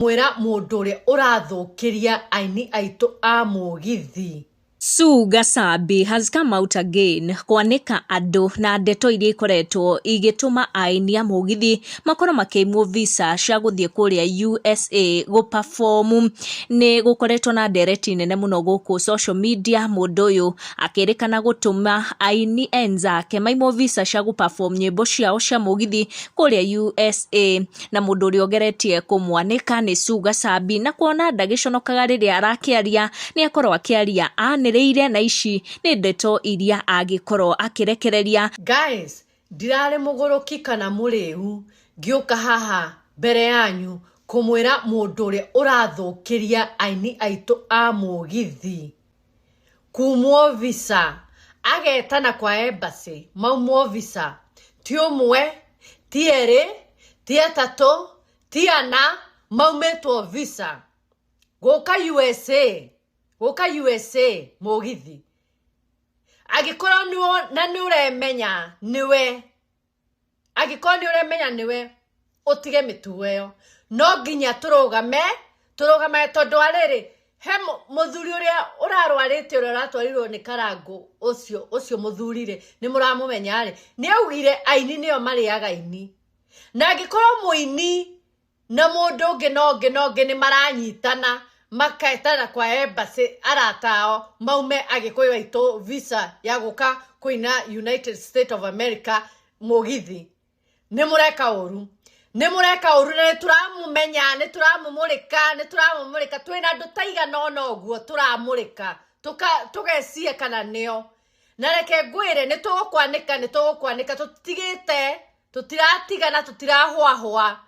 Mwera mundu uria urathukiria aini aitu a mugithi. Sue Gasabi has come out again kwanika andu na ndeto iria ikoretwo igituma aini a mugithi makoro makiimwo visa cia guthie kuria USA go perform. Ni gukoretwo na ndereti nene muno guku social media, mundu uyu akirikana gutuma aini enzake maimwo visa cia go perform nyimbo ciao cia mugithi kuria USA, na mundu uria ogeretie kumwanika ni Sue Gasabi, na kuona ndagiconokaga riria arakiaria ni akorwo akiaria reire na ici ni ndeto iria agikorwo akirekereria. Guys, ndirare muguruki kana muriu ngiuka haha mbere yanyu kumwira mundu uria urathukiria aini aitu a mugithi kumwo visa, agetana kwa embassy maumwo visa, ti umwe ti eri ti atatu ti ana, maumetwo visa guka USA mugithi. Agikora ni uremenya niwe, agikora ni uremenya niwe, utige mitugo yo. No nginya turugame tondu ariri he muthuri uria urarwarite uria uratwarirwo ni karangu ucio muthurire ni muramumenya ri ni augire aini nio mariaga aini, na agikora muini na mundu ungi no ngi ni maranyitana makaetana kwa embassy aratao maume agikuyu aitu visa ya guka kuina United States of America mugithi. Ni mureka uru na turamumenya, ni turamumulika twina andu taigana ona uguo turamulika tugesie kana nio. Na reke ngwire ni tugukwanika tutigite, tutiratigana, tutirahwa